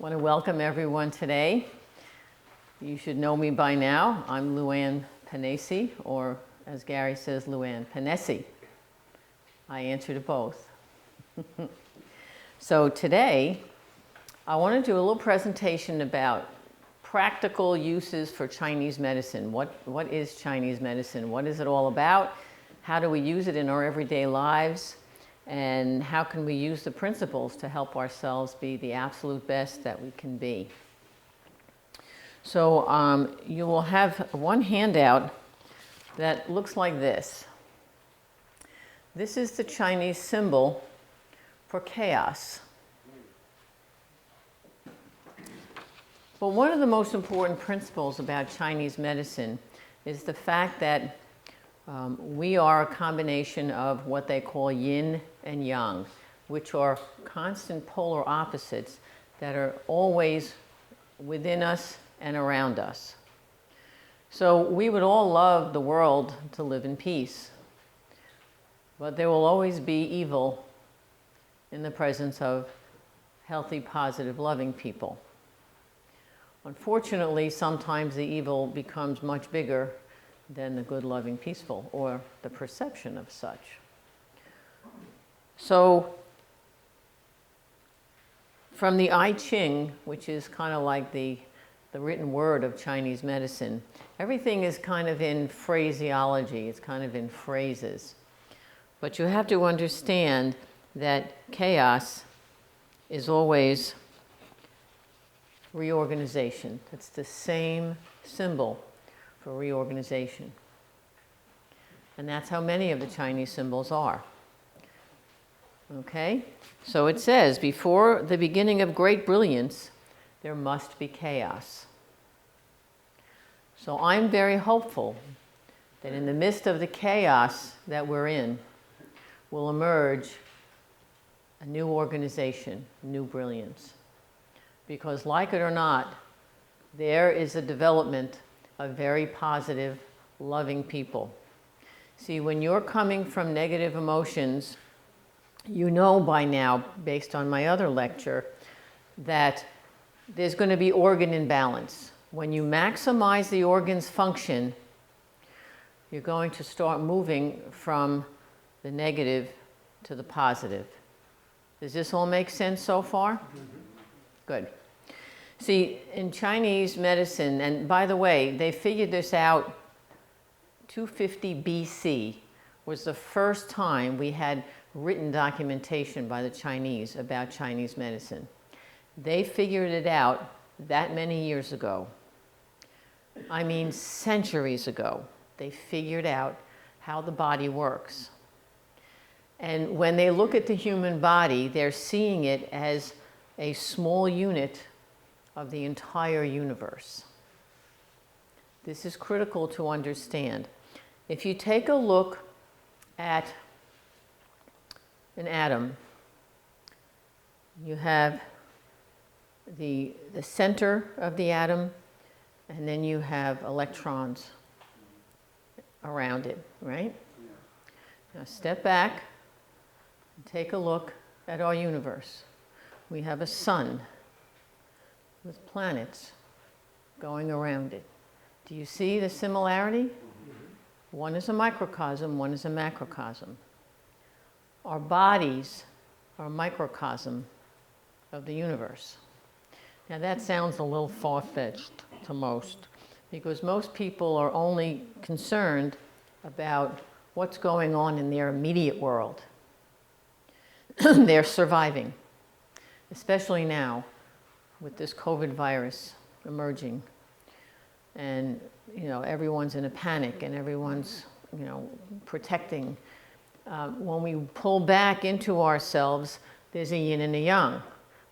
I want to welcome everyone today. You should know me by now. I'm Luann Panesi, or as Gary says, Luann Panesi. I answer to both. So today, I want to do a little presentation about practical uses for Chinese medicine. What is Chinese medicine? What is it all about? How do we use it in our everyday lives? And how can we use the principles to help ourselves be the absolute best that we can be? So you will have one handout that looks like this. This is the Chinese symbol for chaos. But one of the most important principles about Chinese medicine is the fact that we are a combination of what they call yin and yang, which are constant polar opposites that are always within us and around us. So we would all love the world to live in peace, but there will always be evil in the presence of healthy, positive, loving people. Unfortunately, sometimes the evil becomes much bigger than the good, loving, peaceful, or the perception of such. So from the I Ching, which is kind of like the written word of Chinese medicine, everything is kind of in phraseology, it's kind of in phrases. But you have to understand that chaos is always reorganization. It's the same symbol for reorganization. And that's how many of the Chinese symbols are. Okay? So it says, before the beginning of great brilliance, there must be chaos. So I'm very hopeful that in the midst of the chaos that we're in, will emerge a new organization, new brilliance. Because like it or not, there is a development of very positive, loving people. See, when you're coming from negative emotions, you know by now, based on my other lecture, that there's going to be organ imbalance. When you maximize the organ's function, you're going to start moving from the negative to the positive. Does this all make sense so far? Good. See, in Chinese medicine, and by the way, they figured this out 250 BC was the first time we had written documentation by the Chinese about Chinese medicine. They figured it out that many years ago. I mean, centuries ago. They figured out how the body works. And when they look at the human body, they're seeing it as a small unit of the entire universe. This is critical to understand. If you take a look at an atom, you have the center of the atom, and then you have electrons around it, right? Now step back and take a look at our universe. We have a sun with planets going around it. Do you see the similarity? One is a microcosm, one is a macrocosm. Our bodies are a microcosm of the universe. Now that sounds a little far-fetched to most, because most people are only concerned about what's going on in their immediate world. They're surviving, especially now with this COVID virus emerging. And, everyone's in a panic and everyone's, protecting. When we pull back into ourselves, there's a yin and a yang.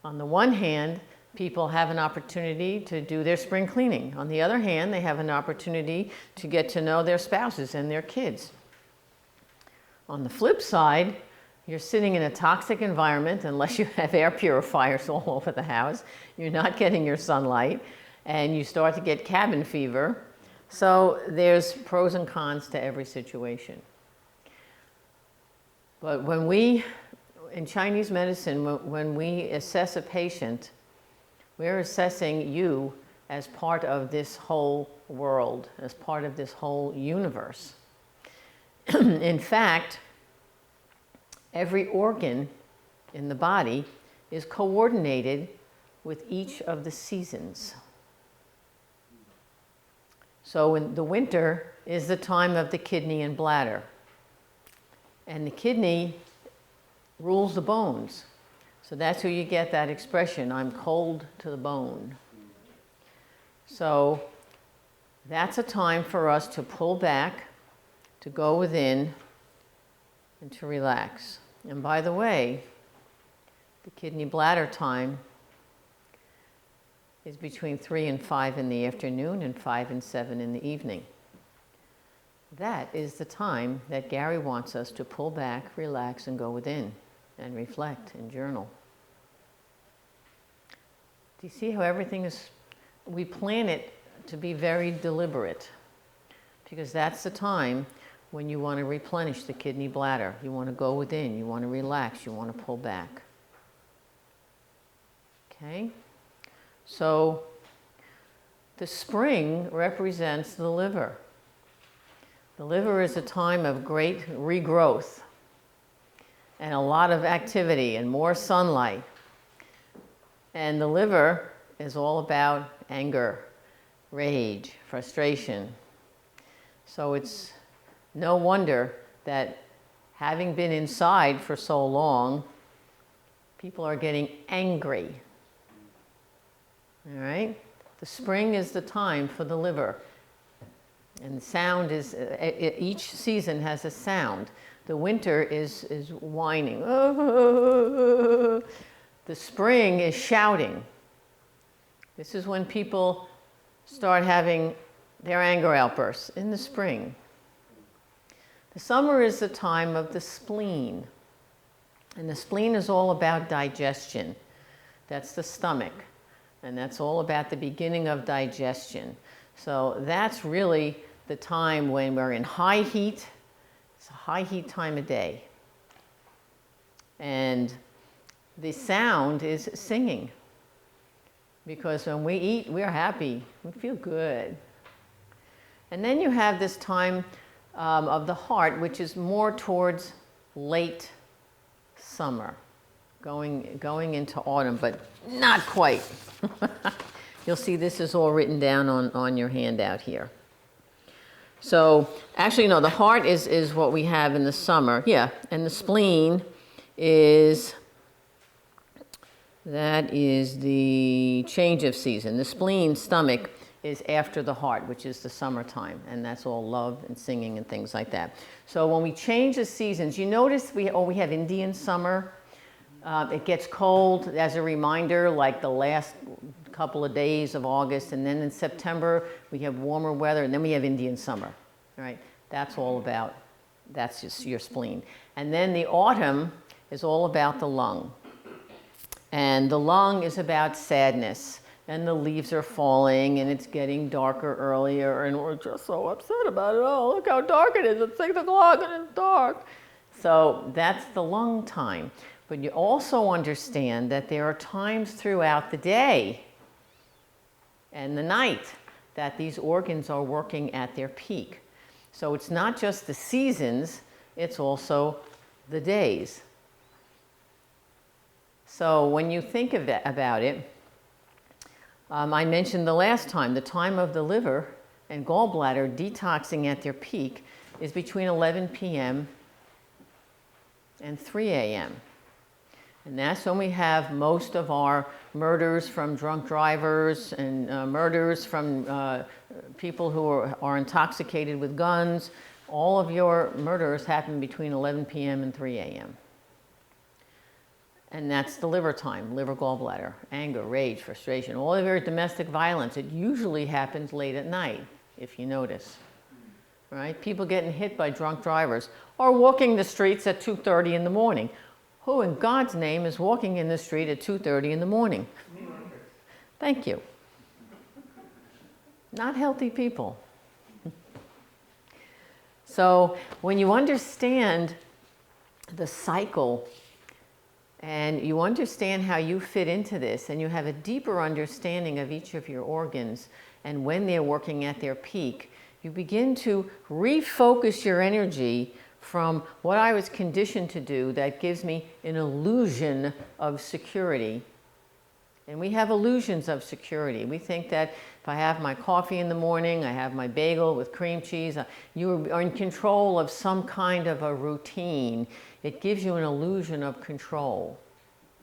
On the one hand, people have an opportunity to do their spring cleaning. On the other hand, they have an opportunity to get to know their spouses and their kids. On the flip side, you're sitting in a toxic environment, unless you have air purifiers all over the house. You're not getting your sunlight, and you start to get cabin fever. So there's pros and cons to every situation. But in Chinese medicine, when we assess a patient, We're assessing you as part of this whole world, as part of this whole universe. In fact, every organ in the body is coordinated with each of the seasons. So in the winter is the time of the kidney and bladder. And the kidney rules the bones. So that's where you get that expression, I'm cold to the bone. So that's a time for us to pull back, to go within, and to relax. And by the way, the kidney bladder time is between 3 and 5 in the afternoon and 5 and 7 in the evening. That is the time that Gary wants us to pull back, relax, and go within, and reflect and journal. Do you see how everything is, we plan it to be very deliberate, because that's the time when you want to replenish the kidney bladder. You want to go within, you want to relax, you want to pull back. Okay? So the spring represents the liver. The liver is a time of great regrowth and a lot of activity and more sunlight. And the liver is all about anger, rage, frustration. So it's no wonder that having been inside for so long, people are getting angry. All right? The spring is the time for the liver. And the sound is, each season has a sound. The winter is whining. The spring is shouting. This is when people start having their anger outbursts, in the spring. The summer is the time of the spleen. And the spleen is all about digestion. That's the stomach. And that's all about the beginning of digestion. So that's really the time when we're in high heat. It's a high heat time of day. And the sound is singing. Because when we eat, we're happy. We feel good. And then you have this time of the heart, which is more towards late summer. Going into autumn, but not quite. You'll see this is all written down on your handout here. So actually, no, the heart is what we have in the summer. Yeah, and the spleen is, that is the change of season. The spleen, stomach, is after the heart, which is the summertime. And that's all love and singing and things like that. So when we change the seasons, you notice we have Indian summer. It gets cold as a reminder, like the last couple of days of August, and then in September we have warmer weather, and then we have Indian summer, right? That's all about, that's just your spleen. And then the autumn is all about the lung. And the lung is about sadness, and the leaves are falling, and it's getting darker earlier, and we're just so upset about it. Oh, look how dark it is. It's 6 o'clock and it's dark. So that's the lung time. But you also understand that there are times throughout the day and the night that these organs are working at their peak. So it's not just the seasons, it's also the days. So when you think of it, about it, I mentioned the last time, the time of the liver and gallbladder detoxing at their peak is between 11 p.m. and 3 a.m. And that's when we have most of our murders from drunk drivers and murders from people who are intoxicated with guns. All of your murders happen between 11 p.m. and 3 a.m. And that's the liver time, liver gallbladder, anger, rage, frustration, all of your domestic violence. It usually happens late at night, if you notice. Right? People getting hit by drunk drivers or walking the streets at 2:30 in the morning. Who in God's name is walking in the street at 2:30 in the morning? Thank you. Not healthy people. So when you understand the cycle and you understand how you fit into this, and you have a deeper understanding of each of your organs and when they're working at their peak, you begin to refocus your energy from what I was conditioned to do that gives me an illusion of security. And we have illusions of security. We think that if I have my coffee in the morning, I have my bagel with cream cheese, you are in control of some kind of a routine. It gives you an illusion of control.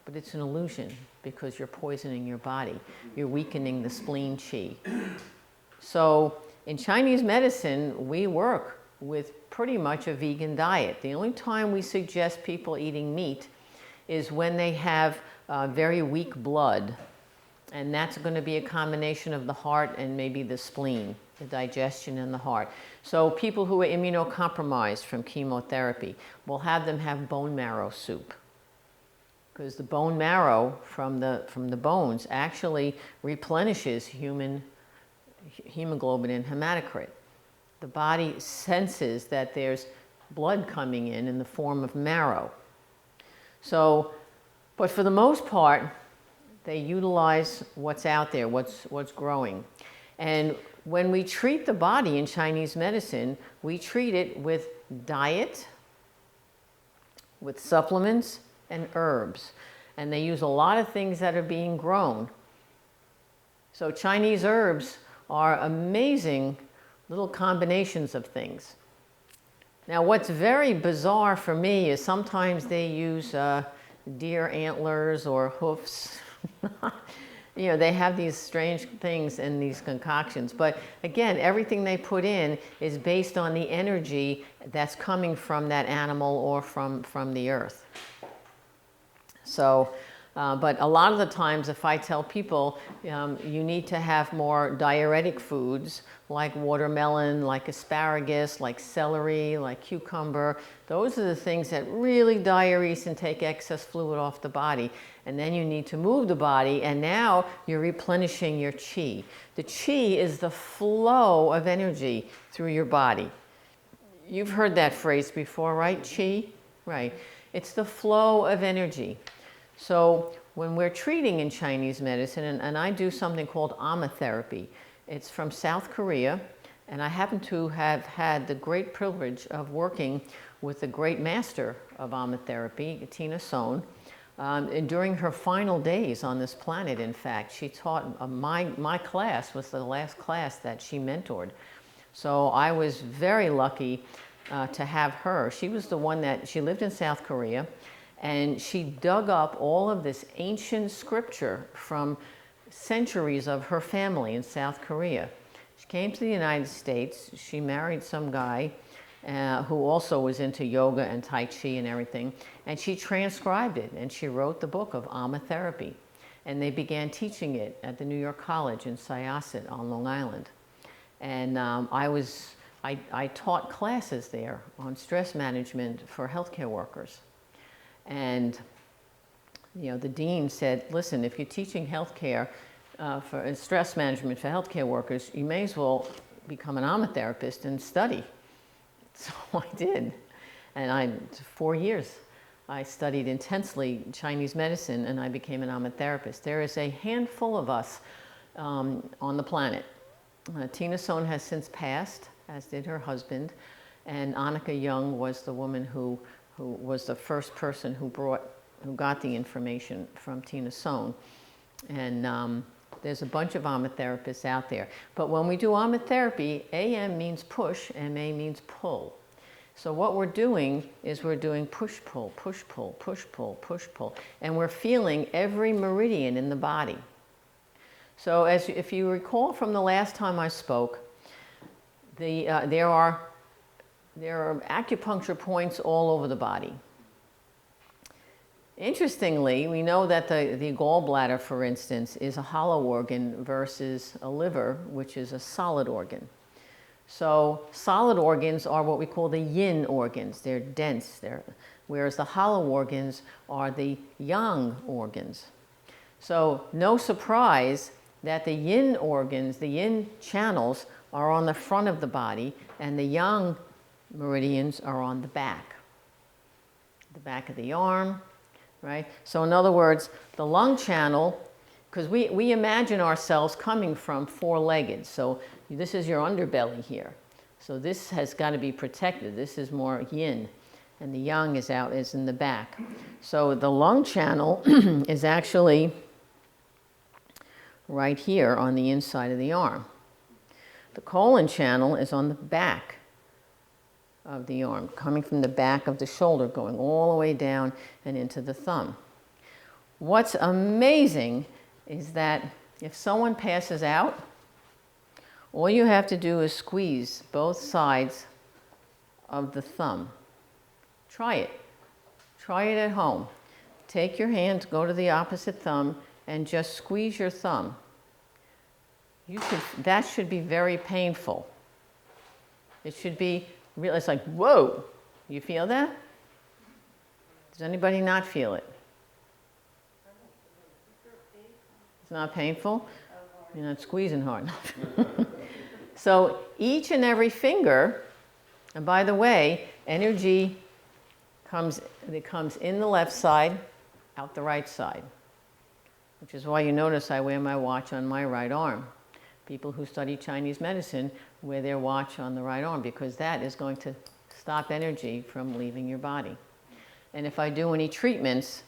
But it's an illusion because you're poisoning your body. You're weakening the spleen qi. So in Chinese medicine, we work with pretty much a vegan diet. The only time we suggest people eating meat is when they have very weak blood. And that's going to be a combination of the heart and maybe the spleen, the digestion and the heart. So people who are immunocompromised from chemotherapy, we'll have them have bone marrow soup. Because the bone marrow from the bones actually replenishes human hemoglobin and hematocrit. The body senses that there's blood coming in the form of marrow. So, but for the most part, they utilize what's out there, what's growing. And when we treat the body in Chinese medicine, we treat it with diet, with supplements, and herbs. And they use a lot of things that are being grown. So Chinese herbs are amazing little combinations of things. Now what's very bizarre for me is sometimes they use deer antlers or hoofs. You know, they have these strange things in these concoctions. But again, everything they put in is based on the energy that's coming from that animal or from the earth. So, but a lot of the times if I tell people you need to have more diuretic foods like watermelon, like asparagus, like celery, like cucumber, those are the things that really diurese and take excess fluid off the body. And then you need to move the body, and now you're replenishing your qi. The qi is the flow of energy through your body. You've heard that phrase before, right? Qi? Right. It's the flow of energy. So when we're treating in Chinese medicine, and I do something called amatherapy. It's from South Korea, and I happen to have had the great privilege of working with the great master of amatherapy, Tina Sohn. And during her final days on this planet, in fact, she taught, my class was the last class that she mentored. So I was very lucky to have her. She was the one she lived in South Korea, and she dug up all of this ancient scripture from centuries of her family in South Korea. She came to the United States. She married some guy who also was into yoga and Tai Chi and everything. And she transcribed it, and she wrote the book of amatherapy. And they began teaching it at the New York College in Syosset on Long Island. And I taught classes there on stress management for healthcare workers. And you know, the dean said, listen, if you're teaching healthcare for stress management for healthcare workers, you may as well become an amatherapist and study. So I did. And 4 years, I studied intensely Chinese medicine, and I became an amatherapist. There is a handful of us on the planet. Tina Sohn has since passed, as did her husband. And Annika Young was the woman who was the first person who got the information from Tina Sohn. And there's a bunch of amatherapyists out there. But when we do amatherapy, AM means push, MA means pull. So what we're doing is we're doing push-pull, push-pull, push-pull, push-pull. And we're feeling every meridian in the body. So if you recall from the last time I spoke, there are acupuncture points all over the body. Interestingly, we know that the gallbladder, for instance, is a hollow organ versus a liver, which is a solid organ. So solid organs are what we call the yin organs. They're dense, whereas the hollow organs are the yang organs. So no surprise that the yin organs, the yin channels, are on the front of the body, and the yang meridians are on the back of the arm, right? So in other words, the lung channel, because we imagine ourselves coming from four-legged. So this is your underbelly here. So this has got to be protected. This is more yin, and the yang is in the back. So the lung channel is actually right here on the inside of the arm. The colon channel is on the back of the arm, coming from the back of the shoulder, going all the way down and into the thumb. What's amazing is that if someone passes out, all you have to do is squeeze both sides of the thumb. Try it. Try it at home. Take your hand, go to the opposite thumb, and just squeeze your thumb. That should be very painful. It should be real. It's like, whoa. You feel that? Does anybody not feel it? It's not painful? You're not squeezing hard enough. So each and every finger, and by the way, energy comes in the left side, out the right side, which is why you notice I wear my watch on my right arm. People who study Chinese medicine wear their watch on the right arm because that is going to stop energy from leaving your body. And if I do any treatments,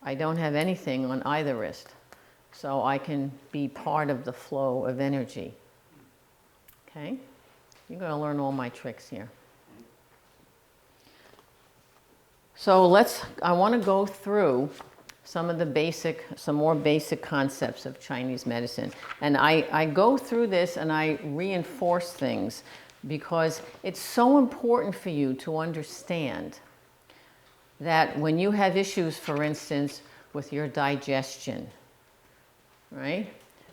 I don't have anything on either wrist. So I can be part of the flow of energy. Okay? You're going to learn all my tricks here. So I want to go through some more basic concepts of Chinese medicine. And I go through this and I reinforce things because it's so important for you to understand that when you have issues, for instance, with your digestion, right?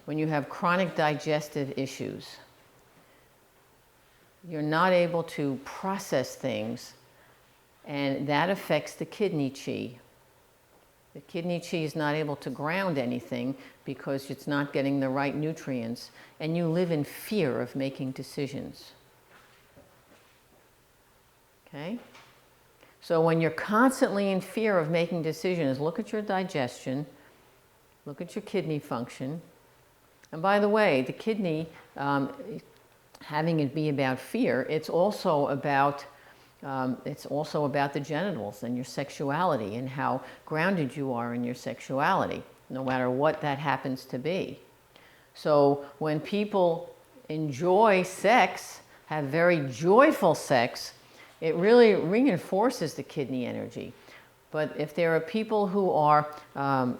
When you have chronic digestive issues, you're not able to process things, and that affects the kidney qi. The kidney qi is not able to ground anything because it's not getting the right nutrients, and you live in fear of making decisions. Okay? So when you're constantly in fear of making decisions, look at your digestion, look at your kidney function. And by the way, the kidney, having it be about fear, it's also about the genitals and your sexuality and how grounded you are in your sexuality, no matter what that happens to be. So when people enjoy sex, have very joyful sex, it really reinforces the kidney energy. But if there are people who are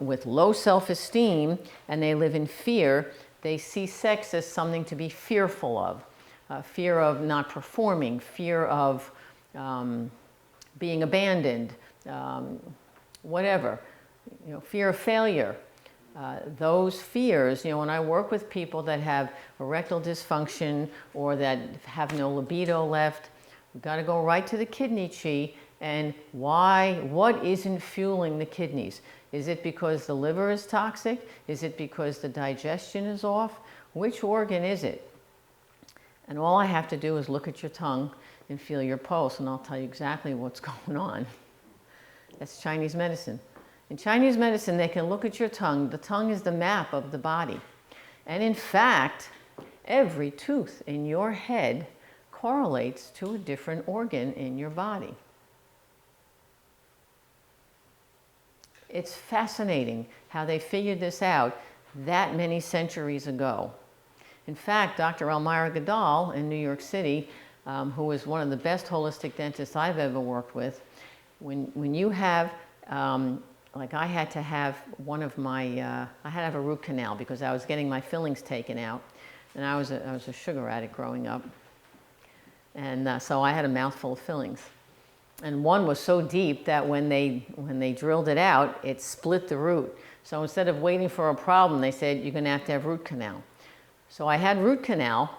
with low self-esteem and they live in fear, they see sex as something to be fearful of. Fear of not performing, fear of being abandoned, whatever. Fear of failure. Those fears, when I work with people that have erectile dysfunction or that have no libido left, we've got to go right to the kidney qi. And what isn't fueling the kidneys? Is it because the liver is toxic? Is it because the digestion is off? Which organ is it? And all I have to do is look at your tongue and feel your pulse, and I'll tell you exactly what's going on. That's Chinese medicine. In Chinese medicine, they can look at your tongue. The tongue is the map of the body. And in fact, every tooth in your head correlates to a different organ in your body. It's fascinating how they figured this out that many centuries ago. In fact, Dr. Elmira Goodall in New York City, who is one of the best holistic dentists I've ever worked with, when you have, like I had to have I had to have a root canal because I was getting my fillings taken out, and I was a sugar addict growing up, and so I had a mouthful of fillings. And one was so deep that when they drilled it out, it split the root. So instead of waiting for a problem, they said, you're going to have root canal. So I had root canal,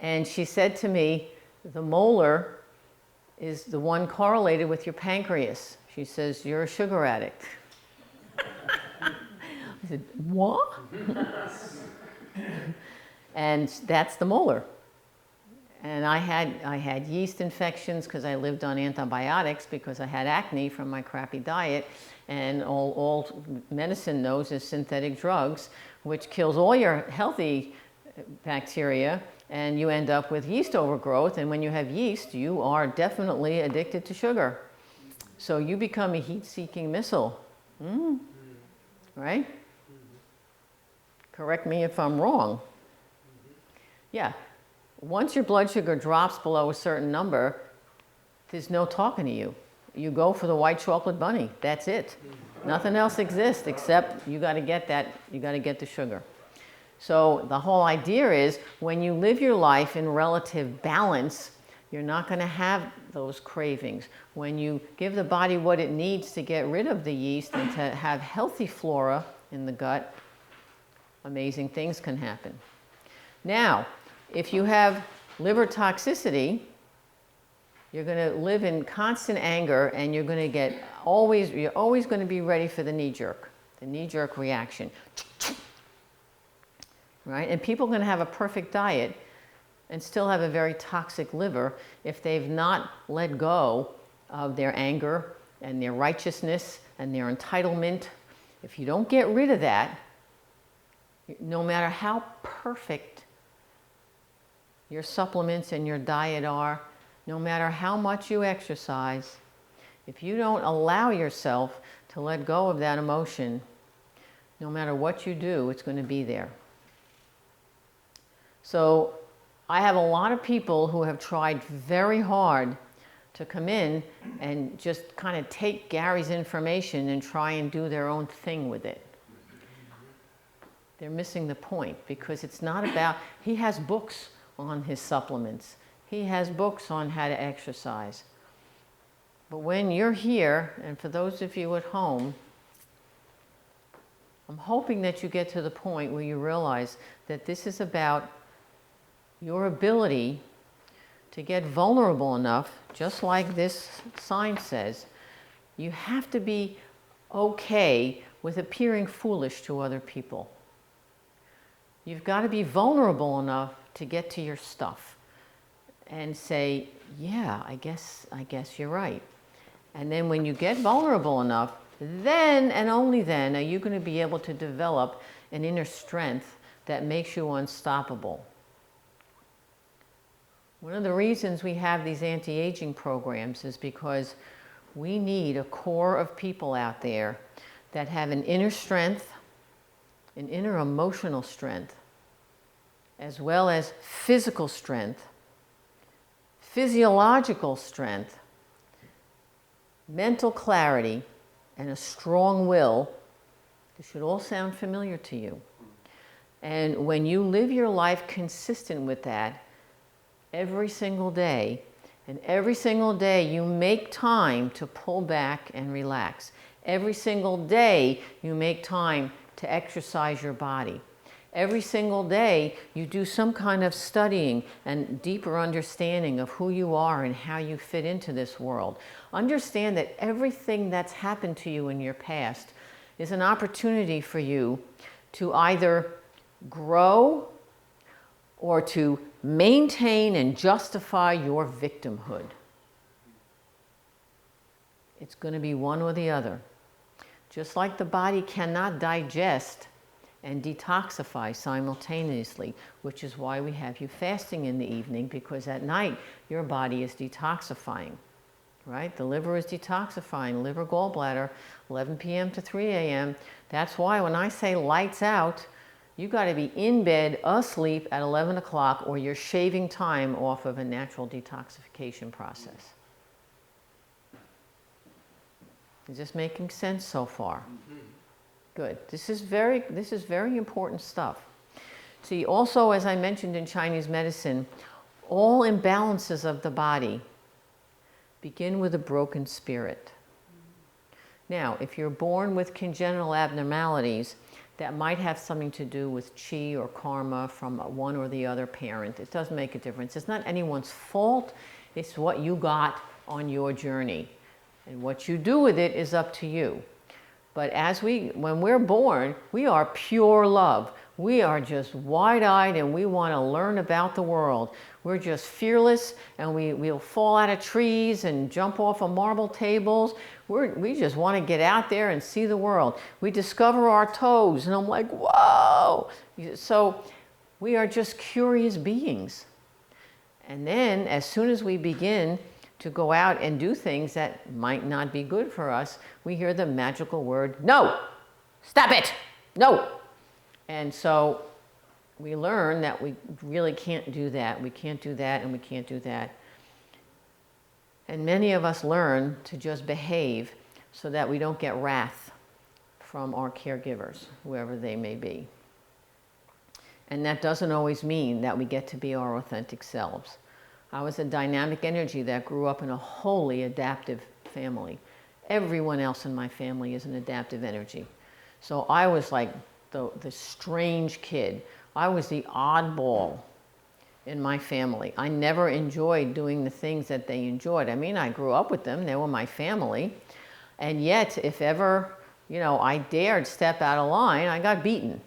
and she said to me, the molar is the one correlated with your pancreas. She says, you're a sugar addict. I said, what? And that's the molar. And I had yeast infections because I lived on antibiotics because I had acne from my crappy diet. And all medicine knows is synthetic drugs, which kills all your healthy bacteria, and you end up with yeast overgrowth. And when you have yeast, you are definitely addicted to sugar. So you become a heat-seeking missile. Right? Correct me if I'm wrong. Yeah. Once your blood sugar drops below a certain number, there's no talking to you. You go for the white chocolate bunny. That's it. Nothing else exists except you got to get that, you got to get the sugar. So the whole idea is when you live your life in relative balance, you're not going to have those cravings. When you give the body what it needs to get rid of the yeast and to have healthy flora in the gut, amazing things can happen. Now, if you have liver toxicity, you're going to live in constant anger, and you're going to get you're always going to be ready for the knee-jerk reaction. Right? And people are going to have a perfect diet and still have a very toxic liver if they've not let go of their anger and their righteousness and their entitlement. If you don't get rid of that, no matter how perfect your supplements and your diet are, no matter how much you exercise, if you don't allow yourself to let go of that emotion, no matter what you do, it's going to be there. So I have a lot of people who have tried very hard to come in and just kind of take Gary's information and try and do their own thing with it. They're missing the point, because it's not about, he has books on his supplements. He has books on how to exercise. But when you're here, and for those of you at home, I'm hoping that you get to the point where you realize that this is about your ability to get vulnerable enough, just like this sign says. You have to be okay with appearing foolish to other people. You've got to be vulnerable enough to get to your stuff and say, yeah, I guess you're right. And then when you get vulnerable enough, then and only then are you going to be able to develop an inner strength that makes you unstoppable. One of the reasons we have these anti-aging programs is because we need a core of people out there that have an inner strength, an inner emotional strength, as well as physical strength, physiological strength, mental clarity, and a strong will. This should all sound familiar to you. And when you live your life consistent with that every single day, and every single day you make time to pull back and relax. Every single day you make time to exercise your body. Every single day you do some kind of studying and deeper understanding of who you are and how you fit into this world. Understand that everything that's happened to you in your past is an opportunity for you to either grow or to maintain and justify your victimhood. It's going to be one or the other. Just like the body cannot digest and detoxify simultaneously, which is why we have you fasting in the evening, because at night your body is detoxifying, right? The liver is detoxifying, liver gallbladder, 11 p.m. to 3 a.m. That's why when I say lights out, you got to be in bed, asleep at 11 o'clock, or you're shaving time off of a natural detoxification process. Is this making sense so far? Mm-hmm. Good. This is very important stuff. See, also, as I mentioned in Chinese medicine, all imbalances of the body begin with a broken spirit. Now, if you're born with congenital abnormalities, that might have something to do with chi or karma from one or the other parent. It doesn't make a difference. It's not anyone's fault. It's what you got on your journey. And what you do with it is up to you. But when we're born, we are pure love. We are just wide-eyed and we want to learn about the world. We're just fearless and we'll fall out of trees and jump off of marble tables. We just want to get out there and see the world. We discover our toes and I'm like, whoa! So we are just curious beings. And then as soon as we begin to go out and do things that might not be good for us, we hear the magical word, no! Stop it! No! And so we learn that we really can't do that. We can't do that and we can't do that. And many of us learn to just behave so that we don't get wrath from our caregivers, whoever they may be. And that doesn't always mean that we get to be our authentic selves. I was a dynamic energy that grew up in a wholly adaptive family. Everyone else in my family is an adaptive energy. So I was like the strange kid. I was the oddball in my family. I never enjoyed doing the things that they enjoyed. I mean, I grew up with them. They were my family. And yet, if ever, I dared step out of line, I got beaten.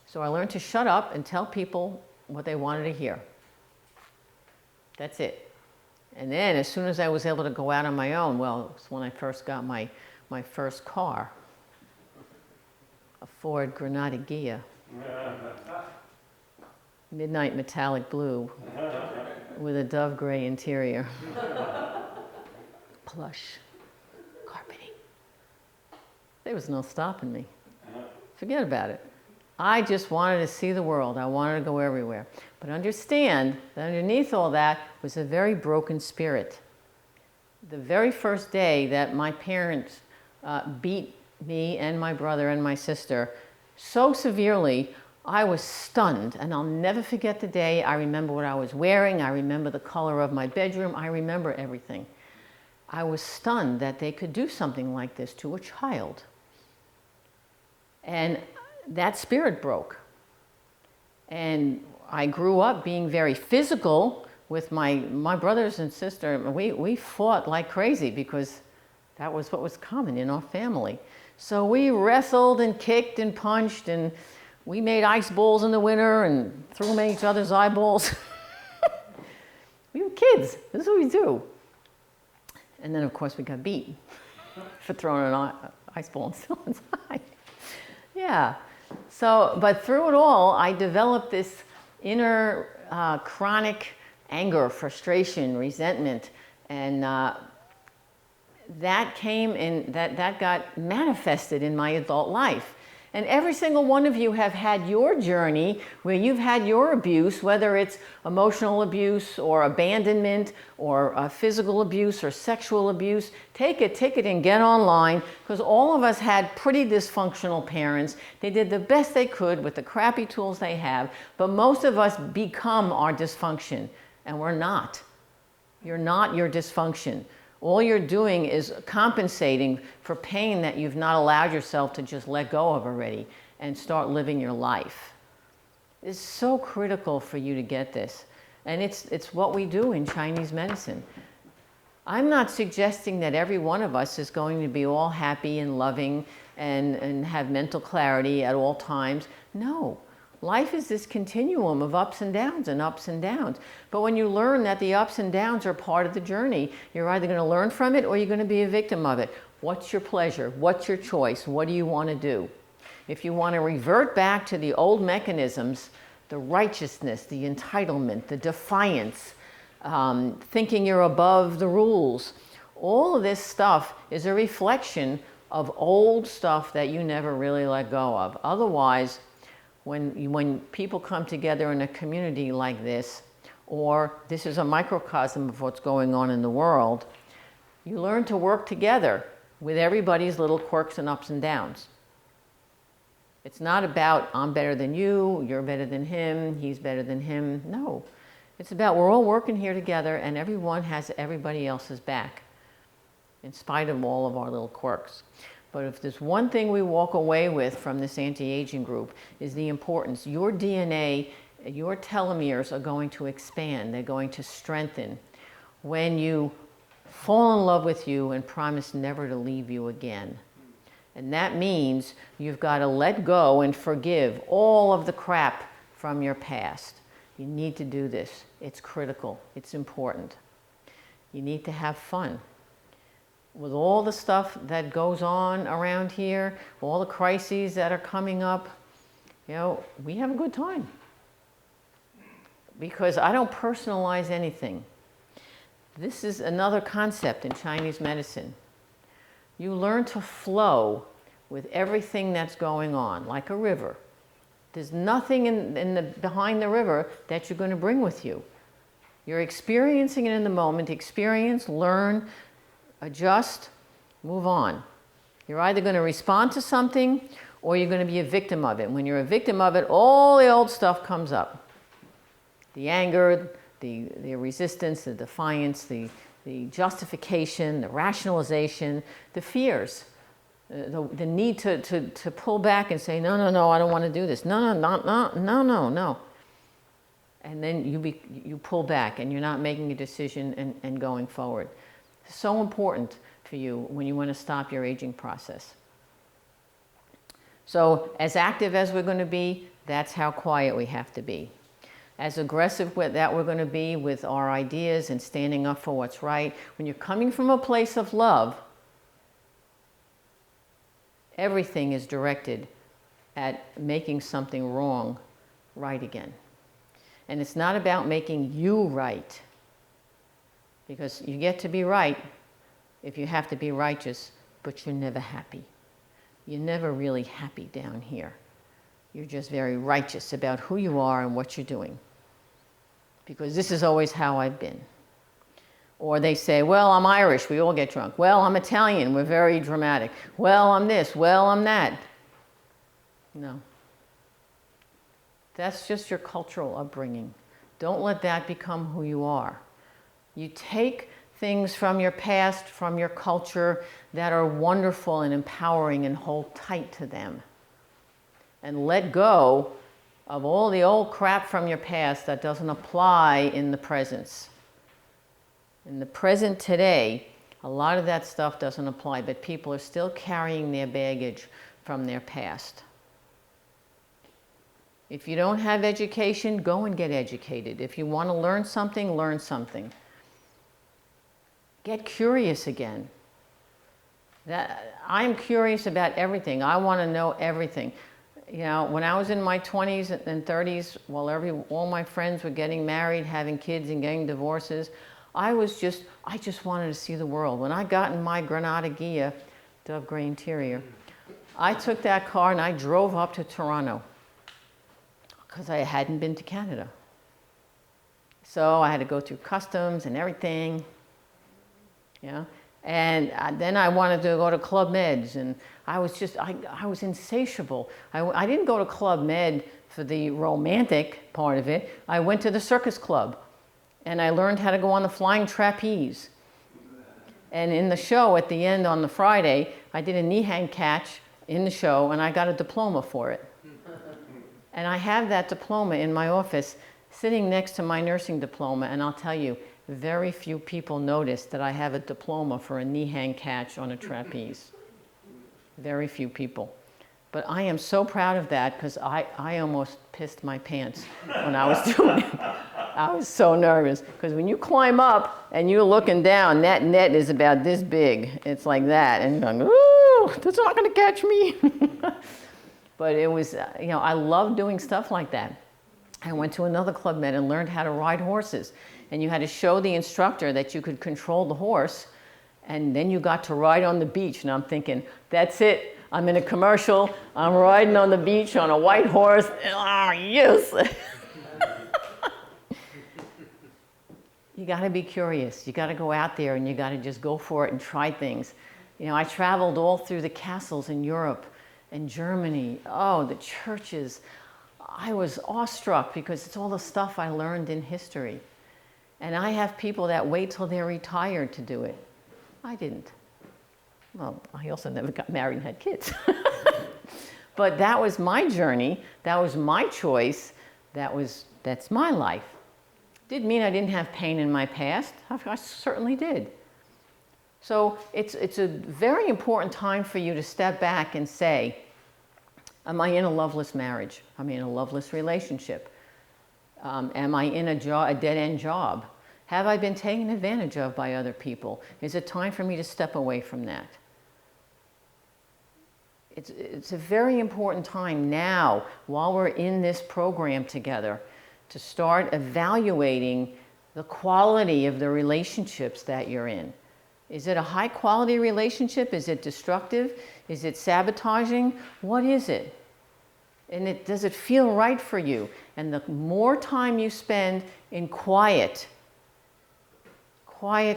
So I learned to shut up and tell people what they wanted to hear. That's it. And then as soon as I was able to go out on my own, well, it's when I first got my first car, a Ford Granada Ghia, midnight metallic blue with a dove gray interior, plush, carpeting. There was no stopping me. Forget about it. I just wanted to see the world. I wanted to go everywhere. But understand that underneath all that was a very broken spirit. The very first day that my parents beat me and my brother and my sister so severely, I was stunned. And I'll never forget the day. I remember what I was wearing. I remember the color of my bedroom. I remember everything. I was stunned that they could do something like this to a child. And that spirit broke. And I grew up being very physical with my brothers and sister. We fought like crazy because that was what was common in our family. So we wrestled and kicked and punched and we made ice balls in the winter and threw them at each other's eyeballs. We were kids. This is what we do. And then, of course, we got beat for throwing an ice ball in someone's eye. Yeah. So, but through it all, I developed this inner chronic anger, frustration, resentment, and that came in, that got manifested in my adult life. And every single one of you have had your journey where you've had your abuse, whether it's emotional abuse or abandonment or physical abuse or sexual abuse. Take a ticket and get online, because all of us had pretty dysfunctional parents. They did the best they could with the crappy tools they have, but most of us become our dysfunction, and we're not. You're not your dysfunction. All you're doing is compensating for pain that you've not allowed yourself to just let go of already and start living your life. It's so critical for you to get this. And it's what we do in Chinese medicine. I'm not suggesting that every one of us is going to be all happy and loving and have mental clarity at all times. No. Life is this continuum of ups and downs and ups and downs. But when you learn that the ups and downs are part of the journey, you're either going to learn from it or you're going to be a victim of it. What's your pleasure? What's your choice? What do you want to do? If you want to revert back to the old mechanisms, the righteousness, the entitlement, the defiance, thinking you're above the rules, all of this stuff is a reflection of old stuff that you never really let go of. Otherwise, when people come together in a community like this, or this is a microcosm of what's going on in the world, you learn to work together with everybody's little quirks and ups and downs. It's not about, I'm better than you, you're better than him, he's better than him. No. It's about we're all working here together and everyone has everybody else's back, in spite of all of our little quirks. But if there's one thing we walk away with from this anti-aging group is the importance. Your DNA, your telomeres are going to expand. They're going to strengthen when you fall in love with you and promise never to leave you again. And that means you've got to let go and forgive all of the crap from your past. You need to do this. It's critical. It's important. You need to have fun. With all the stuff that goes on around here, all the crises that are coming up, we have a good time. Because I don't personalize anything. This is another concept in Chinese medicine. You learn to flow with everything that's going on, like a river. There's nothing behind the river that you're going to bring with you. You're experiencing it in the moment. Experience, learn, adjust, move on. You're either going to respond to something or you're going to be a victim of it. When you're a victim of it, all the old stuff comes up. The anger, the resistance, the defiance, the justification, the rationalization, the fears, the need to pull back and say, no, I don't want to do this. No. And then you pull back and you're not making a decision and going forward. It's so important for you when you want to stop your aging process. So as active as we're going to be, that's how quiet we have to be. As aggressive that we're going to be with our ideas and standing up for what's right. When you're coming from a place of love, everything is directed at making something wrong right again. And it's not about making you right. Because you get to be right if you have to be righteous, but you're never happy. You're never really happy down here. You're just very righteous about who you are and what you're doing. Because this is always how I've been. Or they say, well, I'm Irish, we all get drunk. Well, I'm Italian, we're very dramatic. Well, I'm this, well, I'm that. No. That's just your cultural upbringing. Don't let that become who you are. You take things from your past, from your culture that are wonderful and empowering and hold tight to them. And let go of all the old crap from your past that doesn't apply in the present. In the present today, a lot of that stuff doesn't apply, but people are still carrying their baggage from their past. If you don't have education, go and get educated. If you want to learn something, learn something. Get curious again. I'm curious about everything. I want to know everything. When I was in my 20s and 30s, while all my friends were getting married, having kids, and getting divorces, I just wanted to see the world. When I got in my Granada Ghia, dove gray interior, I took that car and I drove up to Toronto because I hadn't been to Canada. So I had to go through customs and everything. And then I wanted to go to Club Meds, and I was insatiable. I didn't go to Club Med for the romantic part of it. I went to the circus club, and I learned how to go on the flying trapeze. And in the show at the end on the Friday, I did a knee hang catch in the show, and I got a diploma for it. And I have that diploma in my office sitting next to my nursing diploma, and I'll tell you, very few people notice that I have a diploma for a knee hang catch on a trapeze. Very few people. But I am so proud of that because I almost pissed my pants when I was doing it. I was so nervous because when you climb up and you're looking down, that net is about this big. It's like that. And you're going, ooh, that's not going to catch me. But it was, I love doing stuff like that. I went to another Club Med and learned how to ride horses. And you had to show the instructor that you could control the horse. And then you got to ride on the beach. And I'm thinking, that's it. I'm in a commercial. I'm riding on the beach on a white horse. Oh, yes. You got to be curious. You got to go out there and you got to just go for it and try things. I traveled all through the castles in Europe and Germany. Oh, the churches. I was awestruck because it's all the stuff I learned in history. And I have people that wait till they're retired to do it. I didn't. Well, I also never got married and had kids. But that was my journey. That was my choice. That's my life. Didn't mean I didn't have pain in my past. I certainly did. So it's a very important time for you to step back and say, am I in a loveless marriage? Am I in a loveless relationship? Am I in a dead-end job? Have I been taken advantage of by other people? Is it time for me to step away from that? It's a very important time now, while we're in this program together, to start evaluating the quality of the relationships that you're in. Is it a high quality relationship? Is it destructive? Is it sabotaging? What is it? And does it feel right for you? And the more time you spend in quiet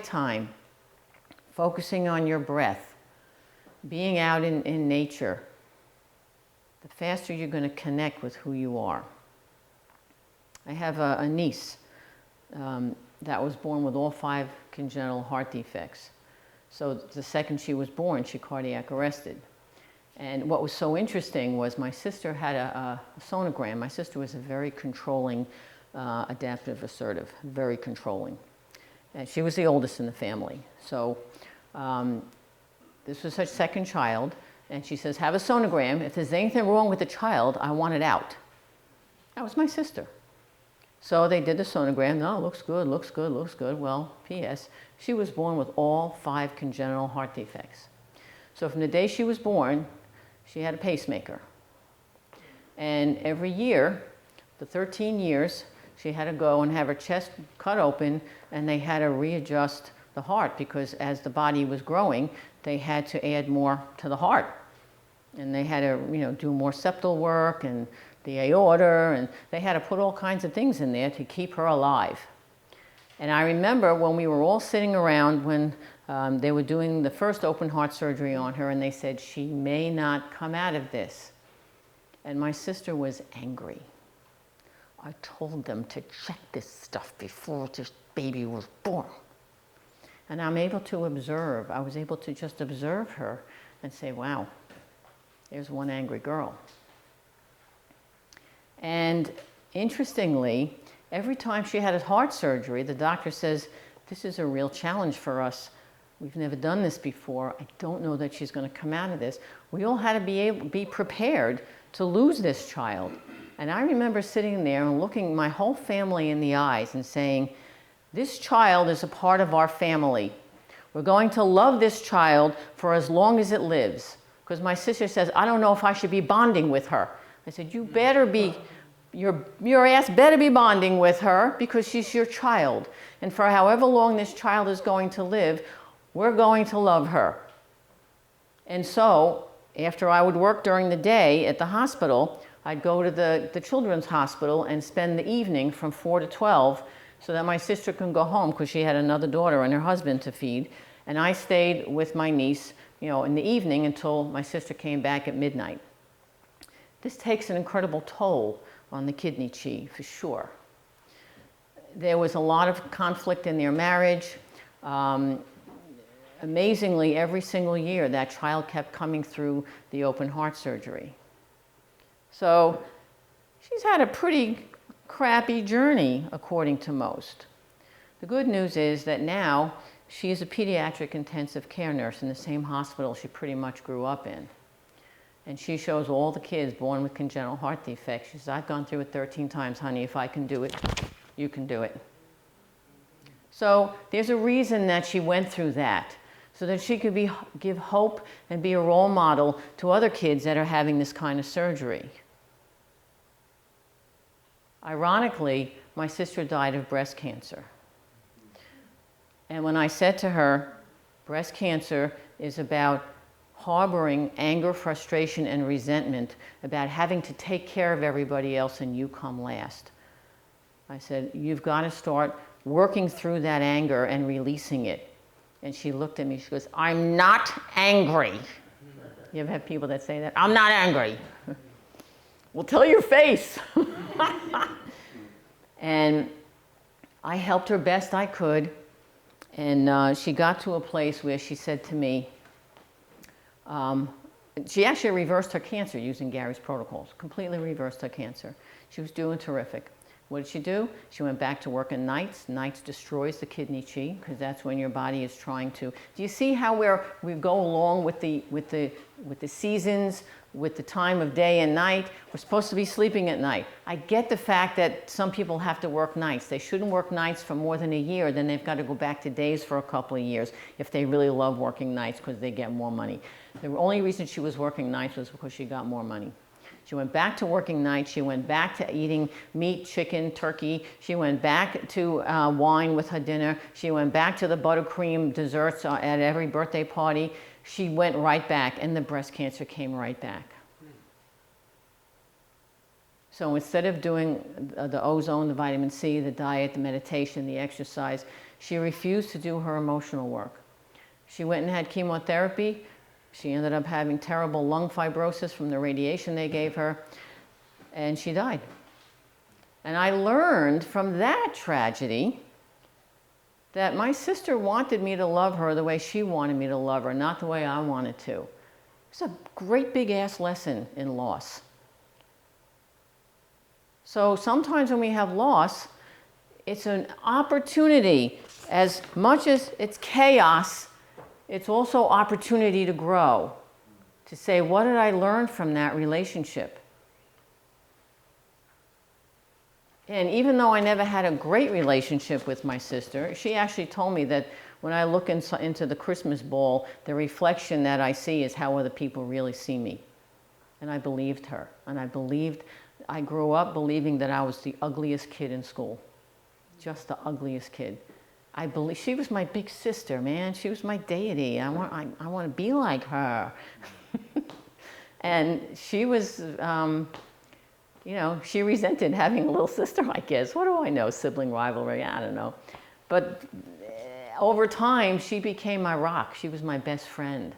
time, focusing on your breath, being out in nature, the faster you're going to connect with who you are. I have a niece that was born with all 5 congenital heart defects. So the second she was born, she cardiac arrested. And what was so interesting was my sister had a sonogram. My sister was a very controlling, adaptive assertive, very controlling. And she was the oldest in the family. So this was her second child. And she says, have a sonogram. If there's anything wrong with the child, I want it out. That was my sister. So they did the sonogram. No, looks good, looks good, looks good. Well, P.S., she was born with all 5 congenital heart defects. So from the day she was born, she had a pacemaker. And every year, the 13 years, she had to go and have her chest cut open, and they had to readjust the heart because as the body was growing, they had to add more to the heart. And they had to, do more septal work and the aorta, and they had to put all kinds of things in there to keep her alive. And I remember when we were all sitting around when they were doing the first open heart surgery on her, and they said, she may not come out of this. And my sister was angry. I told them to check this stuff before this baby was born. And I'm able to observe. I was able to just observe her and say, wow, there's one angry girl. And interestingly, every time she had a heart surgery, the doctor says, this is a real challenge for us. We've never done this before. I don't know that she's going to come out of this. We all had to be prepared to lose this child. And I remember sitting there and looking my whole family in the eyes and saying, this child is a part of our family. We're going to love this child for as long as it lives. Because my sister says, I don't know if I should be bonding with her. I said, you better be, your ass better be bonding with her because she's your child. And for however long this child is going to live, we're going to love her. And so, after I would work during the day at the hospital, I'd go to the children's hospital and spend the evening from 4 to 12 so that my sister can go home because she had another daughter and her husband to feed. And I stayed with my niece, in the evening until my sister came back at midnight. This takes an incredible toll on the kidney chi, for sure. There was a lot of conflict in their marriage. Amazingly, every single year, that child kept coming through the open heart surgery. So she's had a pretty crappy journey, according to most. The good news is that now she is a pediatric intensive care nurse in the same hospital she pretty much grew up in. And she shows all the kids born with congenital heart defects. She says, I've gone through it 13 times, honey. If I can do it, you can do it. So there's a reason that she went through that, so that she could give hope and be a role model to other kids that are having this kind of surgery. Ironically, my sister died of breast cancer. And when I said to her, breast cancer is about harboring anger, frustration, and resentment about having to take care of everybody else and you come last. I said, you've got to start working through that anger and releasing it. And she looked at me, she goes, I'm not angry. You ever have people that say that? I'm not angry. Well, tell your face. And I helped her best I could. And she got to a place where she said to me, she actually reversed her cancer using Gary's protocols, completely reversed her cancer. She was doing terrific. What did she do? She went back to working nights. Nights destroys the kidney chi because that's when your body is trying to. Do you see how we go along with the seasons, with the time of day and night? We're supposed to be sleeping at night. I get the fact that some people have to work nights. They shouldn't work nights for more than a year. Then they've got to go back to days for a couple of years if they really love working nights because they get more money. The only reason she was working nights was because she got more money. She went back to working nights. She went back to eating meat, chicken, turkey. She went back to wine with her dinner. She went back to the buttercream desserts at every birthday party. She went right back, and the breast cancer came right back. So instead of doing the ozone, the vitamin C, the diet, the meditation, the exercise, she refused to do her emotional work. She went and had chemotherapy. She ended up having terrible lung fibrosis from the radiation they gave her, and she died. And I learned from that tragedy that my sister wanted me to love her the way she wanted me to love her, not the way I wanted to. It's a great big ass lesson in loss. So sometimes when we have loss, it's an opportunity. As much as it's chaos, it's also opportunity to grow, to say, what did I learn from that relationship? And even though I never had a great relationship with my sister, she actually told me that when I look into the Christmas ball, the reflection that I see is how other people really see me. And I believed her. And I grew up believing that I was the ugliest kid in school. Just the ugliest kid. I believe she was my big sister, man. She was my deity. I want to be like her. And she was, she resented having a little sister, I guess. What do I know? Sibling rivalry, I don't know. But over time, she became my rock. She was my best friend.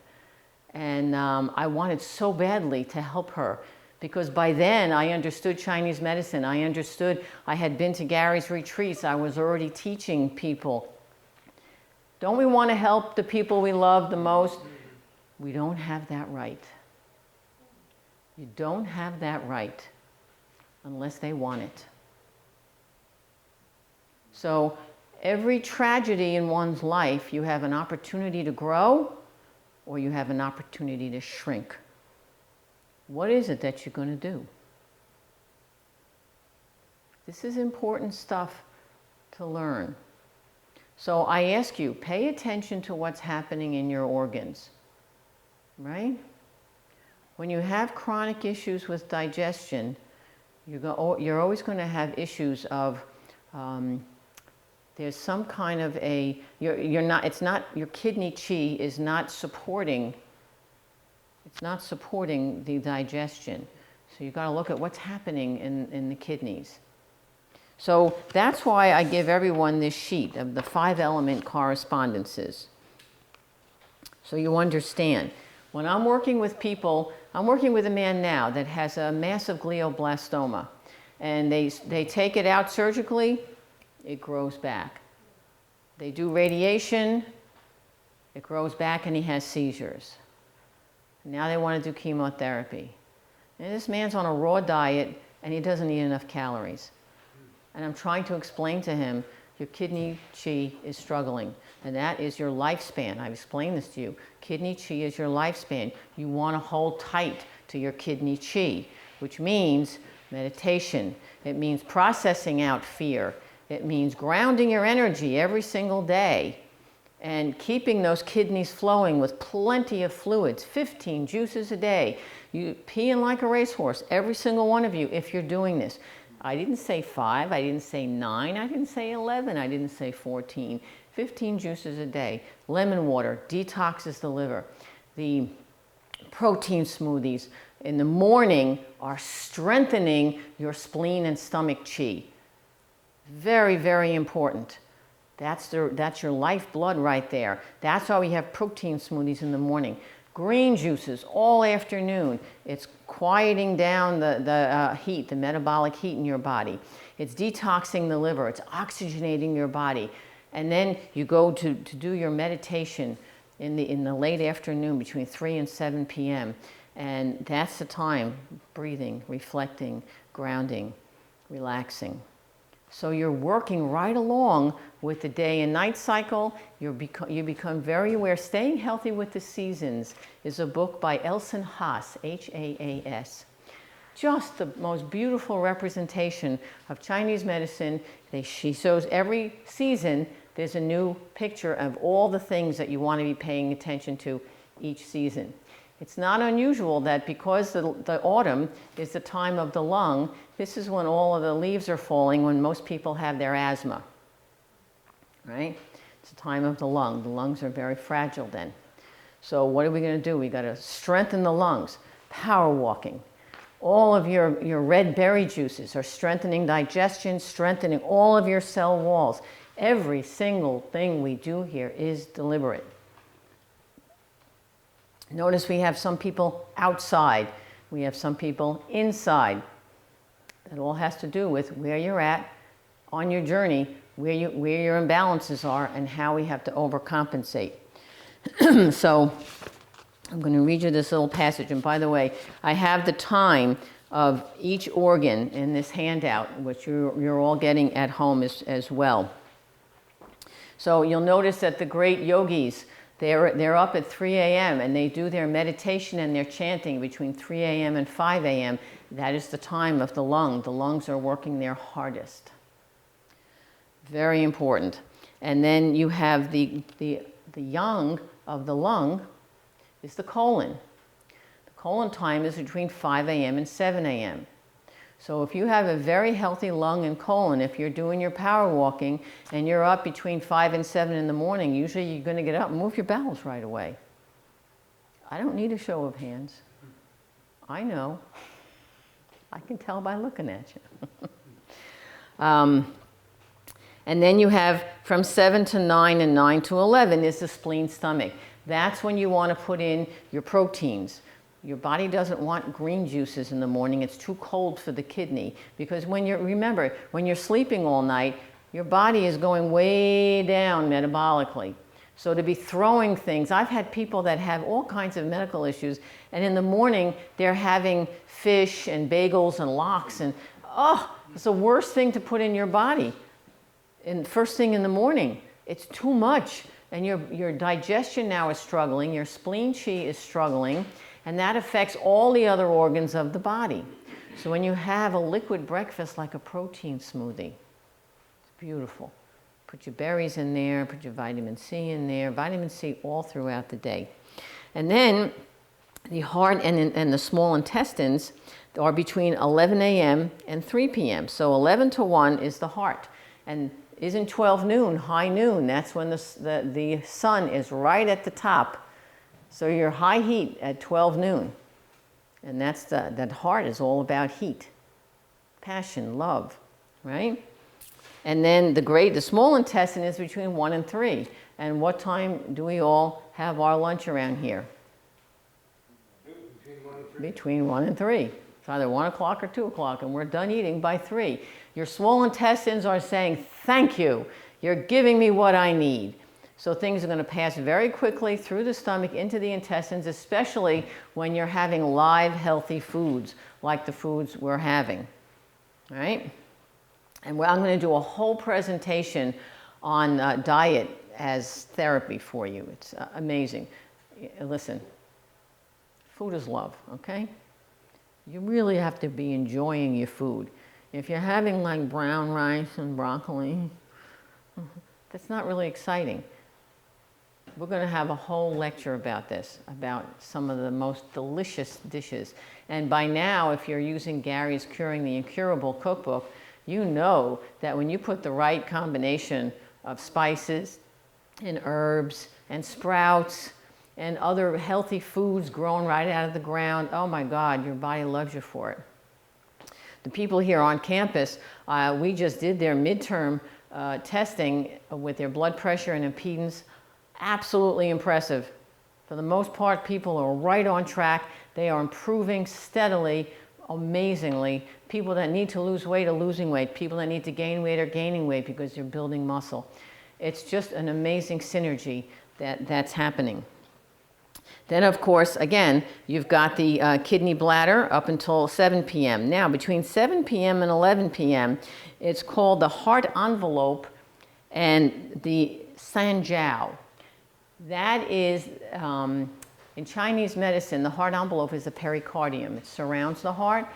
And I wanted so badly to help her. Because by then, I understood Chinese medicine. I had been to Gary's retreats. I was already teaching people. Don't we want to help the people we love the most? We don't have that right. You don't have that right unless they want it. So every tragedy in one's life, you have an opportunity to grow or you have an opportunity to shrink. What is it that you're going to do? This is important stuff to learn. So I ask you, pay attention to what's happening in your organs, right? When you have chronic issues with digestion, you're always going to have issues of, there's some kind of your kidney chi is not supporting. It's not supporting the digestion. So you've got to look at what's happening in the kidneys. So that's why I give everyone this sheet of the 5-element correspondences. So you understand. When I'm working with people, I'm working with a man now that has a massive glioblastoma. And they take it out surgically, it grows back. They do radiation, it grows back and he has seizures. Now they want to do chemotherapy. And this man's on a raw diet and he doesn't eat enough calories. And I'm trying to explain to him, your kidney chi is struggling. And that is your lifespan. I've explained this to you. Kidney chi is your lifespan. You want to hold tight to your kidney chi, which means meditation. It means processing out fear. It means grounding your energy every single day. And keeping those kidneys flowing with plenty of fluids, 15 juices a day. You peeing like a racehorse, every single one of you, if you're doing this. I didn't say 5, I didn't say 9, I didn't say 11, I didn't say 14. 15 juices a day. Lemon water detoxes the liver. The protein smoothies in the morning are strengthening your spleen and stomach chi. Very, very important. That's your lifeblood right there. That's why we have protein smoothies in the morning. Green juices all afternoon. It's quieting down the heat, the metabolic heat in your body. It's detoxing the liver. It's oxygenating your body. And then you go to do your meditation in the late afternoon between 3 and 7 p.m. And that's the time, breathing, reflecting, grounding, relaxing. So you're working right along with the day and night cycle. You become very aware. Staying Healthy with the Seasons is a book by Elson Haas, Haas. Just the most beautiful representation of Chinese medicine. She shows every season there's a new picture of all the things that you want to be paying attention to each season. It's not unusual that because the autumn is the time of the lung, this is when all of the leaves are falling, when most people have their asthma, right? It's the time of the lung. The lungs are very fragile then. So what are we going to do? We got to strengthen the lungs. Power walking. All of your red berry juices are strengthening digestion, strengthening all of your cell walls. Every single thing we do here is deliberate. Notice we have some people outside. We have some people inside. It all has to do with where you're at on your journey, where your imbalances are, and how we have to overcompensate. So I'm going to read you this little passage. And by the way, I have the time of each organ in this handout, which you're all getting at home as well. So you'll notice that the great yogis, they're up at 3 a.m. and they do their meditation and their chanting between 3 a.m. and 5 a.m. That is the time of the lung. The lungs are working their hardest. Very important. And then you have the yang of the lung is the colon. The colon time is between 5 a.m. and 7 a.m. So if you have a very healthy lung and colon, if you're doing your power walking and you're up between 5 and 7 in the morning, usually you're going to get up and move your bowels right away. I don't need a show of hands. I know. I can tell by looking at you. And then you have from 7 to 9 and 9 to 11 is the spleen stomach. That's when you want to put in your proteins. Your body doesn't want green juices in the morning. It's too cold for the kidney. Because when you're sleeping all night, your body is going way down metabolically. So to be throwing things, I've had people that have all kinds of medical issues, and in the morning they're having fish and bagels and lox, and it's the worst thing to put in your body. And first thing in the morning, it's too much. And your digestion now is struggling, your spleen chi is struggling, and that affects all the other organs of the body. So when you have a liquid breakfast like a protein smoothie, it's beautiful. Put your berries in there, put your vitamin C in there, vitamin C all throughout the day. And then the heart and the small intestines are between 11 a.m. and 3 p.m. So 11 to 1 is the heart. And isn't 12 noon, high noon? That's when the sun is right at the top. So you're high heat at 12 noon. And that heart is all about heat, passion, love, right? And then the small intestine is between 1 and 3. And what time do we all have our lunch around here? Between 1 and 3. It's either 1 o'clock or 2 o'clock, and we're done eating by 3. Your small intestines are saying, thank you. You're giving me what I need. So things are going to pass very quickly through the stomach into the intestines, especially when you're having live, healthy foods, like the foods we're having, right? And I'm going to do a whole presentation on diet as therapy for you. It's amazing. Listen, food is love, okay? You really have to be enjoying your food. If you're having like brown rice and broccoli, that's not really exciting. We're going to have a whole lecture about this, about some of the most delicious dishes. And by now, if you're using Gary's Curing the Incurable cookbook, you know that when you put the right combination of spices and herbs and sprouts and other healthy foods grown right out of the ground, oh my God, your body loves you for it. The people here on campus, we just did their midterm testing with their blood pressure and impedance. Absolutely impressive. For the most part, people are right on track. They are improving steadily, amazingly. People that need to lose weight are losing weight. People that need to gain weight are gaining weight because they're building muscle. It's just an amazing synergy that's happening. Then, of course, again, you've got the kidney bladder up until 7 p.m. Now, between 7 p.m. and 11 p.m., it's called the heart envelope and the sanjiao. That is, in Chinese medicine, the heart envelope is the pericardium. It surrounds the heart,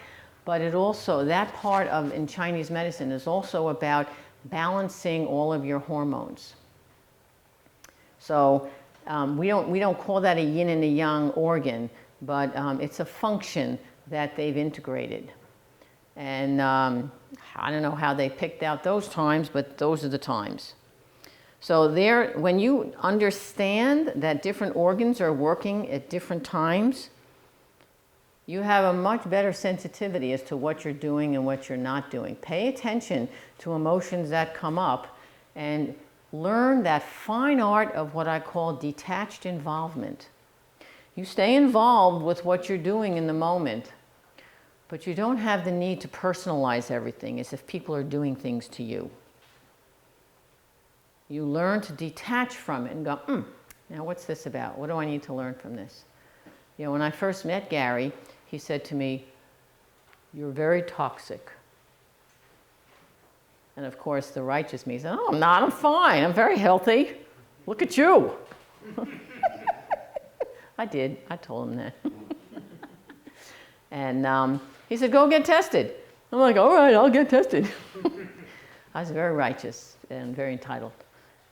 but it also, that part of, in Chinese medicine, is also about balancing all of your hormones. So, we don't call that a yin and a yang organ, but it's a function that they've integrated. And I don't know how they picked out those times, but those are the times. So there, when you understand that different organs are working at different times, you have a much better sensitivity as to what you're doing and what you're not doing. Pay attention to emotions that come up and learn that fine art of what I call detached involvement. You stay involved with what you're doing in the moment, but you don't have the need to personalize everything as if people are doing things to you. You learn to detach from it and go, now what's this about? What do I need to learn from this? You know, when I first met Gary, he said to me, "You're very toxic." And of course, the righteous me said, "Oh, I'm not, I'm fine, I'm very healthy. Look at you." I did, I told him that. And he said, "Go get tested." I'm like, "All right, I'll get tested." I was very righteous and very entitled.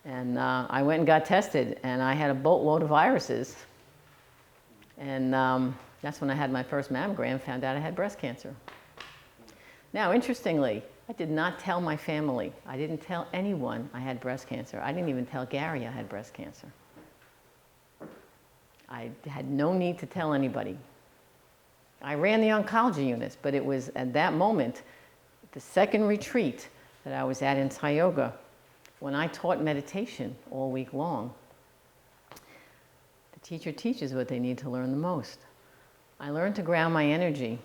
And I went and got tested, and I had a boatload of viruses. And that's when I had my first mammogram, found out I had breast cancer. Now, interestingly, I did not tell my family. I didn't tell anyone I had breast cancer. I didn't even tell Gary I had breast cancer. I had no need to tell anybody. I ran the oncology units, but it was at that moment, the second retreat that I was at in Tioga, when I taught meditation all week long. The teacher teaches what they need to learn the most. I learned to ground my energy.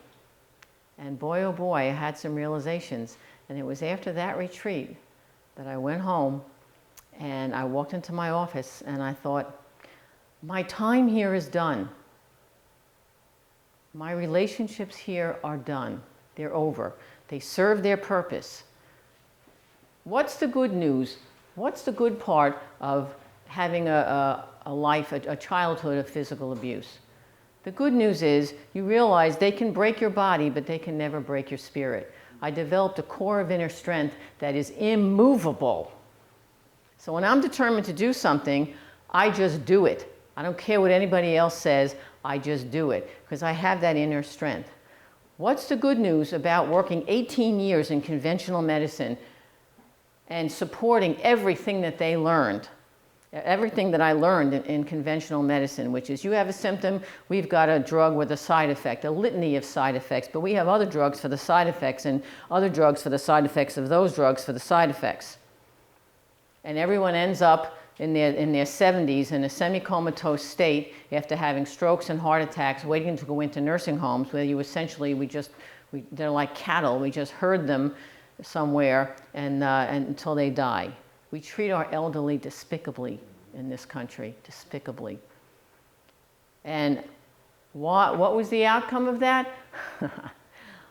And boy, oh boy, I had some realizations. And it was after that retreat that I went home and I walked into my office and I thought, my time here is done. My relationships here are done. They're over. They serve their purpose. What's the good news? What's the good part of having a life, a childhood of physical abuse? The good news is you realize they can break your body, but they can never break your spirit. I developed a core of inner strength that is immovable. So when I'm determined to do something, I just do it. I don't care what anybody else says, I just do it, because I have that inner strength. What's the good news about working 18 years in conventional medicine and supporting everything that they learned? Everything that I learned in conventional medicine, which is you have a symptom, we've got a drug with a side effect, a litany of side effects, but we have other drugs for the side effects and other drugs for the side effects of those drugs for the side effects. And everyone ends up in their 70s in a semi-comatose state after having strokes and heart attacks, waiting to go into nursing homes where you essentially, they're like cattle, we just herd them somewhere and until they die. We treat our elderly despicably in this country, despicably. And what was the outcome of that?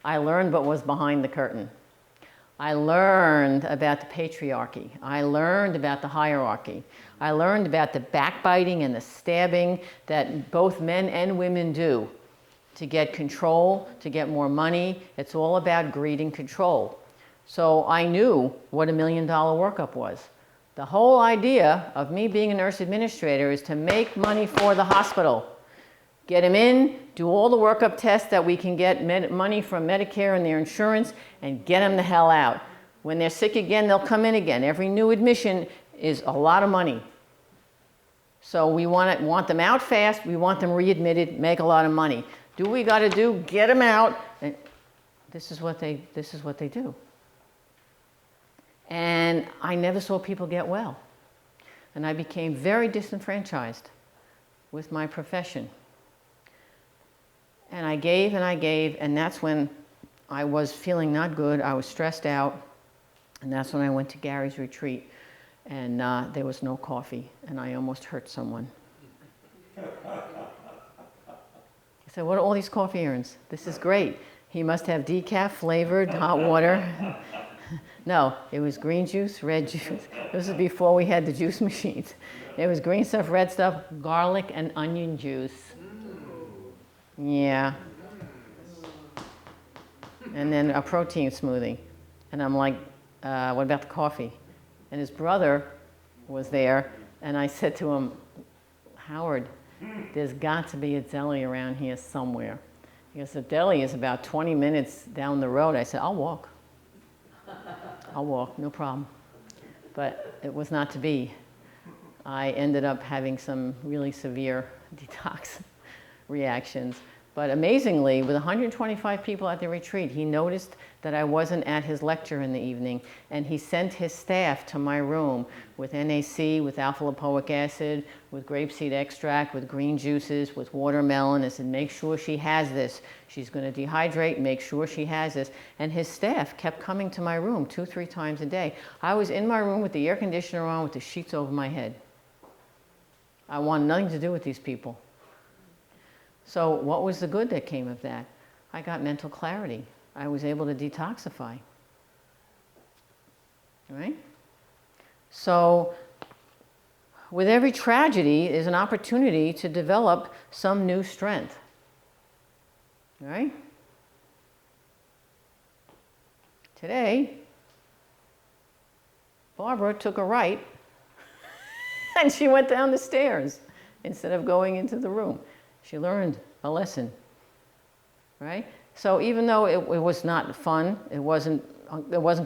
I learned what was behind the curtain. I learned about the patriarchy. I learned about the hierarchy. I learned about the backbiting and the stabbing that both men and women do to get control, to get more money. It's all about greed and control. So I knew what $1 million workup was. The whole idea of me being a nurse administrator is to make money for the hospital. Get them in, do all the workup tests that we can get money from Medicare and their insurance, and get them the hell out. When they're sick again, they'll come in again. Every new admission is a lot of money. So we want them out fast, we want them readmitted, make a lot of money. Do what we got to do, get them out, and this is what they do. And I never saw people get well. And I became very disenfranchised with my profession. And I gave, and that's when I was feeling not good. I was stressed out. And that's when I went to Gary's retreat. And there was no coffee. And I almost hurt someone. said, what are all these coffee urns? This is great. He must have decaf flavored hot water. No, it was green juice, red juice. This was before we had the juice machines. It was green stuff, red stuff, garlic and onion juice. Yeah. And then a protein smoothie. And I'm like, what about the coffee? And his brother was there, and I said to him, Howard, there's got to be a deli around here somewhere. He goes, the deli is about 20 minutes down the road. I said, I'll walk. I'll walk, no problem. But it was not to be. I ended up having some really severe detox reactions. But amazingly, with 125 people at the retreat, he noticed that I wasn't at his lecture in the evening, and he sent his staff to my room with NAC, with alpha-lipoic acid, with grapeseed extract, with green juices, with watermelon, and said, make sure she has this. She's going to dehydrate, make sure she has this. And his staff kept coming to my room 2-3 times a day. I was in my room with the air conditioner on with the sheets over my head. I wanted nothing to do with these people. So what was the good that came of that? I got mental clarity. I was able to detoxify. Right? So with every tragedy is an opportunity to develop some new strength. Right? Today, Barbara took a right and she went down the stairs instead of going into the room. She learned a lesson, right? So even though it was not fun, it wasn't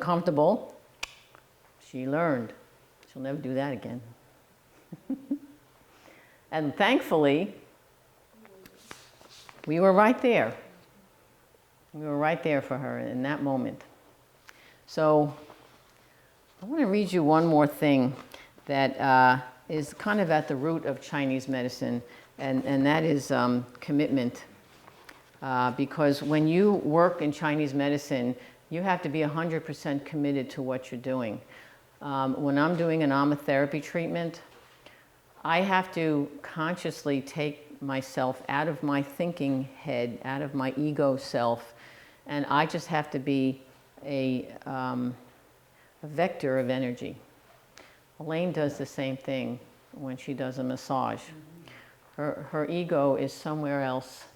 comfortable, she learned. She'll never do that again. And thankfully, we were right there. We were right there for her in that moment. So I want to read you one more thing that is kind of at the root of Chinese medicine. And that is commitment. Because when you work in Chinese medicine, you have to be 100% committed to what you're doing. When I'm doing an aromatherapy treatment, I have to consciously take myself out of my thinking head, out of my ego self, and I just have to be a vector of energy. Elaine does the same thing when she does a massage. Her ego is somewhere else,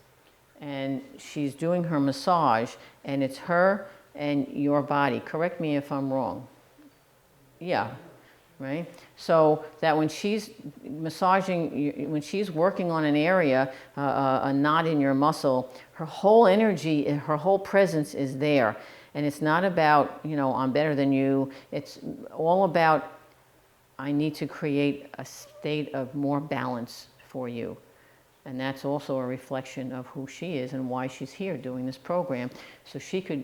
and she's doing her massage, and it's her and your body. Correct me if I'm wrong. Yeah, right? So that when she's massaging, when she's working on an area, a knot in your muscle, her whole energy, her whole presence is there. And it's not about, I'm better than you. It's all about, I need to create a state of more balance for you. And that's also a reflection of who she is and why she's here doing this program, so she could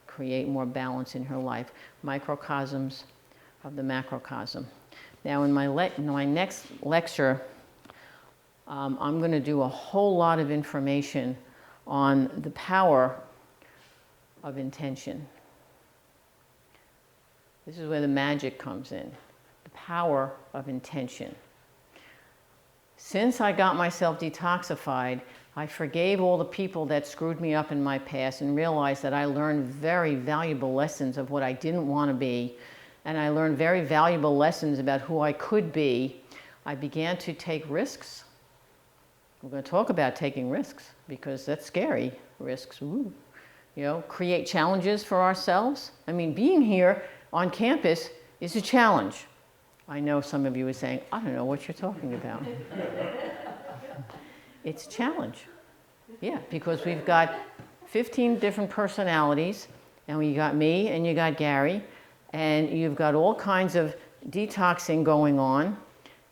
create more balance in her life. Microcosms of the macrocosm. Now in my next lecture, I'm going to do a whole lot of information on the power of intention. This is where the magic comes in. The power of intention. Since I got myself detoxified, I forgave all the people that screwed me up in my past and realized that I learned very valuable lessons of what I didn't want to be, and I learned very valuable lessons about who I could be. I began to take risks. We're going to talk about taking risks because that's scary, risks. Ooh. Create challenges for ourselves. I mean, being here on campus is a challenge. I know some of you are saying, I don't know what you're talking about. It's a challenge. Yeah, because we've got 15 different personalities, and you got me and you got Gary, and you've got all kinds of detoxing going on.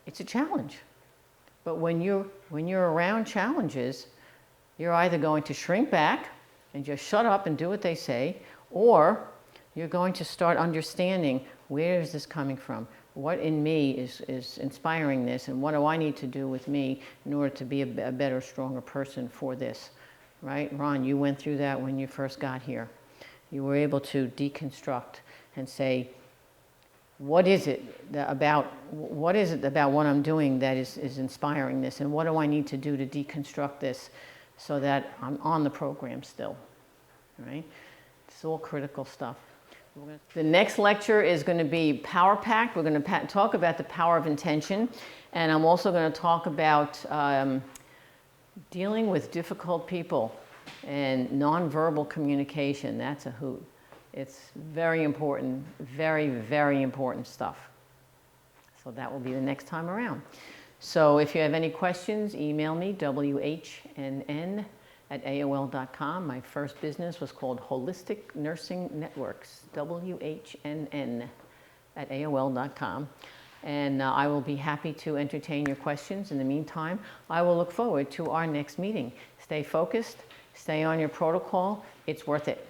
It's a challenge. But when you're around challenges, you're either going to shrink back and just shut up and do what they say, or you're going to start understanding, where is this coming from? What in me is inspiring this, and what do I need to do with me in order to be a better, stronger person for this, right? Ron, you went through that when you first got here. You were able to deconstruct and say, what is it about what I'm doing that is inspiring this, and what do I need to do to deconstruct this so that I'm on the program still. All right? It's all critical stuff. The next lecture is going to be Power Packed. We're going to talk about the power of intention. And I'm also going to talk about dealing with difficult people and nonverbal communication. That's a hoot. It's very important, very, very important stuff. So that will be the next time around. So if you have any questions, email me, WHNN@AOL.com. My first business was called Holistic Nursing Networks, WHNN@AOL.com. And I will be happy to entertain your questions. In the meantime, I will look forward to our next meeting. Stay focused, stay on your protocol. It's worth it.